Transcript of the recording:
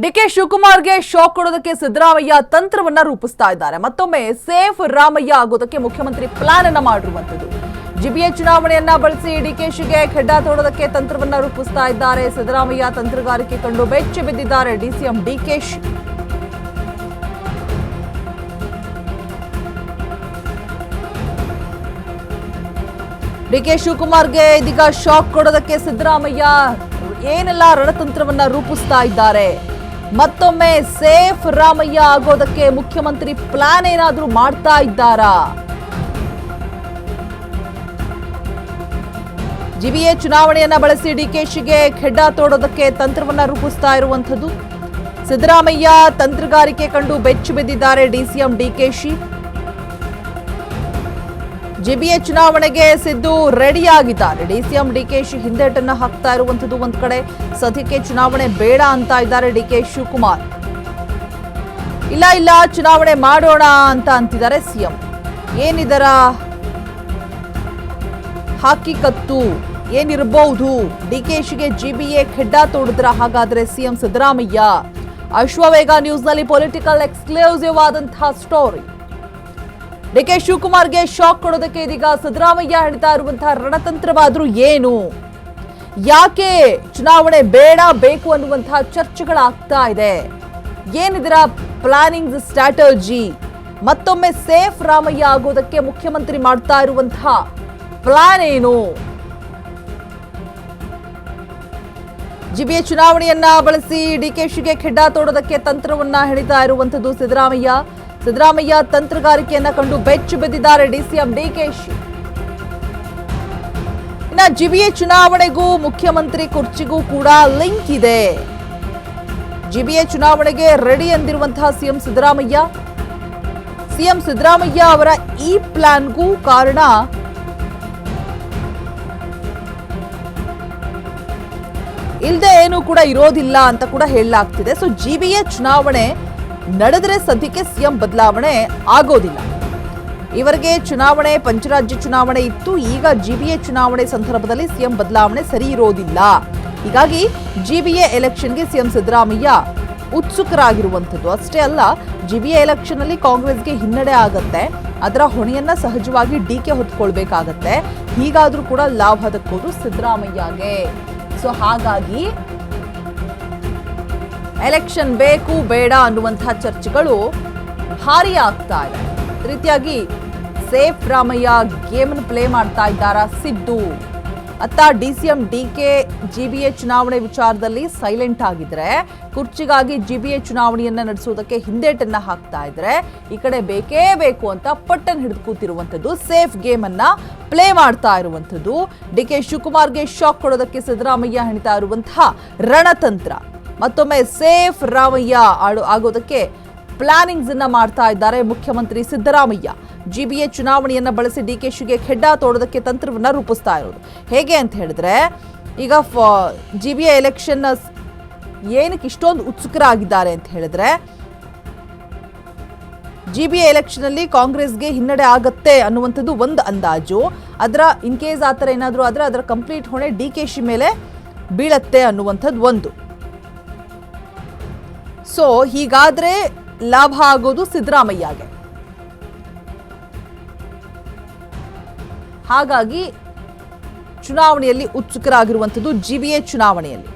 DK ಶಿವಕುಮಾರ್ಗೆ shock ಕೊಡೋದಕ್ಕೆ ಸಿದ್ದರಾಮಯ್ಯ ತಂತ್ರವನ್ನ ರೂಪಿಸ್ತಾ ಇದ್ದಾರೆ. ಮತ್ತೊಮ್ಮೆ ಸೇಫ್ ರಾಮಯ್ಯ ಆಗೋದಕ್ಕೆ ಮುಖ್ಯಮಂತ್ರಿ ಪ್ಲಾನ್ ಅನ್ನ ಮಾಡಿರುವಂತದ್ದು. ಜಿಬಿಎ ಚುನಾವಣೆಯನ್ನ ಬಳಸಿ ಡಿಕೆಶಿಗೆ ಖೆಡ್ಡ ತೋಡೋದಕ್ಕೆ ತಂತ್ರವನ್ನ ರೂಪಿಸ್ತಾ ಇದ್ದಾರೆ. ಸಿದ್ದರಾಮಯ್ಯ ತಂತ್ರಗಾರಿಕೆ ಕಂಡು ಬೆಚ್ಚಿ ಬಿದ್ದಿದ್ದಾರೆ ಡಿಸಿಎಂ ಡಿಕೆಶಿ. ಡಿಕೆ ಶಿವಕುಮಾರ್ಗೆ ಇದೀಗ ಶಾಕ್ ಕೊಡೋದಕ್ಕೆ ಸಿದ್ದರಾಮಯ್ಯ ಏನೆಲ್ಲ ರಣತಂತ್ರವನ್ನ ರೂಪಿಸ್ತಾ ಇದ್ದಾರೆ. ಮತ್ತೊಮ್ಮೆ ಸೇಫ್ ರಾಮಯ್ಯ ಆಗೋದಕ್ಕೆ ಮುಖ್ಯಮಂತ್ರಿ ಪ್ಲಾನ್ ಏನಾದ್ರೂ ಮಾಡ್ತಾ ಇದ್ದಾರಾ? ಜಿಬಿಎ ಚುನಾವಣೆಯನ್ನ ಬಳಸಿ ಡಿಕೆಶಿಗೆ ಖೆಡ್ಡ ತೋಡೋದಕ್ಕೆ ತಂತ್ರವನ್ನ ರೂಪಿಸ್ತಾ ಇರುವಂತದ್ದು. ಸಿದ್ದರಾಮಯ್ಯ ತಂತ್ರಗಾರಿಕೆ ಕಂಡು ಬೆಚ್ಚಿ ಬಿದ್ದಿದ್ದಾರೆ ಡಿಸಿಎಂ ಡಿಕೆಶಿ. ಜಿಬಿಎ ಚುನಾವಣೆಗೆ ಸಿದ್ದು ರೆಡಿಯಾಗಿದ್ದಾರೆ. ಡಿಸಿಎಂ ಡಿಕೆಶಿ ಹಿಂದೇಟನ್ನ ಹಾಕ್ತಾ ಇರುವಂತದ್ದು ಒಂದ್ ಕಡೆ. ಸದ್ಯಕ್ಕೆ ಚುನಾವಣೆ ಬೇಡ ಅಂತ ಇದ್ದಾರೆ ಡಿಕೆ ಶಿವಕುಮಾರ್. ಇಲ್ಲ ಚುನಾವಣೆ ಮಾಡೋಣ ಅಂತ ಅಂತಿದ್ದಾರೆ ಸಿಎಂ. ಏನಿದರ ಹಕ್ಕಿಕತ್ತು ಏನಿರಬಹುದು? ಡಿಕೆಶಿಗೆ ಜಿಬಿಎ ಖೆಡ್ಡ ತೋಡಿದ್ರ ಹಾಗಾದ್ರೆ ಸಿಎಂ ಸಿದ್ದರಾಮಯ್ಯ? ಅಶ್ವವೇಗ ನ್ಯೂಸ್ ನಲ್ಲಿ ಪೊಲಿಟಿಕಲ್ ಎಕ್ಸ್ಕ್ಲೂಸಿವ್ ಆದಂತಹ ಸ್ಟೋರಿ. ಡಿಕೆ ಶಿವಕುಮಾರ್ಗೆ ಶಾಕ್ ಕೊಡೋದಕ್ಕೆ ಇದೀಗ ಸಿದ್ದರಾಮಯ್ಯ ಹೇಳ್ತಾ ಇರುವಂತಹ ರಣತಂತ್ರವಾದ್ರೂ ಏನು? ಯಾಕೆ ಚುನಾವಣೆ ಬೇಡ ಬೇಕು ಅನ್ನುವಂತಹ ಚರ್ಚೆಗಳಾಗ್ತಾ ಇದೆ? ಏನಿದರ ಪ್ಲಾನಿಂಗ್ ಸ್ಟ್ರಾಟಜಿ? ಮತ್ತೊಮ್ಮೆ ಸೇಫ್ ರಾಮಯ್ಯ ಆಗೋದಕ್ಕೆ ಮುಖ್ಯಮಂತ್ರಿ ಮಾಡ್ತಾ ಇರುವಂತಹ ಪ್ಲಾನ್ ಏನು? ಜಿಬಿಎ ಚುನಾವಣೆಯನ್ನ ಬಳಸಿ ಡಿಕೆಶಿಗೆ ಖೆಡ್ಡ ತೋಡೋದಕ್ಕೆ ತಂತ್ರವನ್ನ ಹೇಳಿತಾ ಇರುವಂತದ್ದು ಸಿದ್ದರಾಮಯ್ಯ ತಂತ್ರಗಾರಿಕೆಯನ್ನ ಕಂಡು ಬೆಚ್ಚು ಬಿದ್ದಿದ್ದಾರೆ ಡಿಸಿಎಂ ಡಿಕೆಶಿ. ಇನ್ನ ಜಿಬಿಎ ಚುನಾವಣೆಗೂ ಮುಖ್ಯಮಂತ್ರಿ ಕುರ್ಚಿಗೂ ಕೂಡ ಲಿಂಕ್ ಇದೆ. ಜಿಬಿಎ ಚುನಾವಣೆಗೆ ರೆಡಿ ಎಂದಿರುವಂತಹ ಸಿಎಂ ಸಿದ್ದರಾಮಯ್ಯ ಅವರ ಈ ಪ್ಲಾನ್ಗೂ ಕಾರಣ ಇಲ್ಲದೆ ಏನು ಕೂಡ ಇರೋದಿಲ್ಲ ಅಂತ ಕೂಡ ಹೇಳಲಾಗ್ತಿದೆ. ಸೊ ಜಿಬಿಎ ಚುನಾವಣೆ ನಡೆದರೆ ಸದ್ಯಕ್ಕೆ ಸಿಎಂ ಬದಲಾವಣೆ ಆಗೋದಿಲ್ಲ. ಇವರಿಗೆ ಚುನಾವಣೆ ಪಂಚರಾಜ್ಯ ಚುನಾವಣೆ ಇತ್ತು. ಈಗ ಜಿಬಿಎ ಚುನಾವಣೆ ಸಂದರ್ಭದಲ್ಲಿ ಸಿಎಂ ಬದಲಾವಣೆ ಸರಿ ಇರೋದಿಲ್ಲ. ಹೀಗಾಗಿ ಜಿಬಿಎ ಎಲೆಕ್ಷನ್ಗೆ ಸಿಎಂ ಸಿದ್ದರಾಮಯ್ಯ ಉತ್ಸುಕರಾಗಿರುವಂಥದ್ದು. ಅಷ್ಟೇ ಅಲ್ಲ, ಜಿಬಿಎ ಎಲೆಕ್ಷನ್ ಅಲ್ಲಿ ಕಾಂಗ್ರೆಸ್ಗೆ ಹಿನ್ನಡೆ ಆಗತ್ತೆ. ಅದರ ಹೊಣೆಯನ್ನ ಸಹಜವಾಗಿ ಡಿಕೆ ಹೊತ್ಕೊಳ್ಬೇಕಾಗತ್ತೆ. ಹೀಗಾದ್ರೂ ಕೂಡ ಲಾಭ ದಕ್ಕೋದು ಸಿದ್ದರಾಮಯ್ಯಗೆ. ಸೊ ಹಾಗಾಗಿ ಎಲೆಕ್ಷನ್ ಬೇಕು ಬೇಡ ಅನ್ನುವಂತಹ ಚರ್ಚೆಗಳು ಭಾರಿ ಆಗ್ತಾ ಇದೆ. ರೀತಿಯಾಗಿ ಸೇಫ್ ರಾಮಯ್ಯ ಗೇಮ್ ಪ್ಲೇ ಮಾಡ್ತಾ ಇದ್ದಾರಾ ಸಿದ್ದು? ಅತ್ತ ಡಿಸಿಎಂ ಡಿಕೆ ಜಿಬಿಎ ಚುನಾವಣೆ ವಿಚಾರದಲ್ಲಿ ಸೈಲೆಂಟ್ ಆಗಿದ್ರೆ, ಕುರ್ಚಿಗಾಗಿ ಜಿಬಿಎ ಚುನಾವಣೆಯನ್ನ ನಡೆಸುವುದಕ್ಕೆ ಹಿಂದೇಟನ್ನ ಹಾಕ್ತಾ ಇದ್ರೆ, ಈ ಕಡೆ ಬೇಕೇ ಬೇಕು ಅಂತ ಪಟ್ಟನ್ ಹಿಡಿದು ಕೂತಿರುವಂತದ್ದು, ಸೇಫ್ ಗೇಮ್ ಅನ್ನ ಪ್ಲೇ ಮಾಡ್ತಾ ಇರುವಂತದ್ದು. ಡಿಕೆ ಶಿವಕುಮಾರ್ಗೆ ಶಾಕ್ ಕೊಡೋದಕ್ಕೆ ಸಿದ್ದರಾಮಯ್ಯ ಹೇಳ್ತಾ ಇರುವಂತಹ ರಣತಂತ್ರ. ಮತ್ತೊಮ್ಮೆ ಸೇಫ್ ರಾಮಯ್ಯ ಆಗೋದಕ್ಕೆ ಪ್ಲಾನಿಂಗ್ಸ್ ಅನ್ನ ಮಾಡ್ತಾ ಇದ್ದಾರೆ ಮುಖ್ಯಮಂತ್ರಿ ಸಿದ್ದರಾಮಯ್ಯ. ಜಿಬಿಎ ಚುನಾವಣೆಯನ್ನ ಬಳಸಿ ಡಿಕೆಶಿಗೆ ಖೆಡ್ಡ ತೋಡೋದಕ್ಕೆ ತಂತ್ರವನ್ನ ರೂಪಿಸ್ತಾ ಇರೋದು. ಹೇಗೆ ಅಂತ ಹೇಳಿದ್ರೆ, ಈಗ ಜಿಬಿಎ ಎಲೆಕ್ಷನ್ ಏನಕ್ಕೆ ಇಷ್ಟೊಂದು ಉತ್ಸುಕರಾಗಿದ್ದಾರೆ ಅಂತ ಹೇಳಿದ್ರೆ, ಜಿಬಿಎ ಎಲೆಕ್ಷನ್ ಅಲ್ಲಿ ಕಾಂಗ್ರೆಸ್ಗೆ ಹಿನ್ನಡೆ ಆಗತ್ತೆ ಅನ್ನುವಂಥದ್ದು ಒಂದು ಅಂದಾಜು. ಅದರ ಇನ್ ಕೇಸ್ ಆ ಥರ ಏನಾದರೂ ಆದ್ರೆ ಅದರ ಕಂಪ್ಲೀಟ್ ಹೊಣೆ ಡಿಕೆಶಿ ಮೇಲೆ ಬೀಳತ್ತೆ ಅನ್ನುವಂಥದ್ದು ಒಂದು. ಸೊ ಹೀಗಾದ್ರೆ ಲಾಭ ಆಗೋದು ಸಿದ್ದರಾಮಯ್ಯಗೆ. ಹಾಗಾಗಿ ಚುನಾವಣೆಯಲ್ಲಿ ಉತ್ಸುಕರಾಗಿರುವಂಥದ್ದು ಜಿಬಿಎ ಚುನಾವಣೆಯಲ್ಲಿ.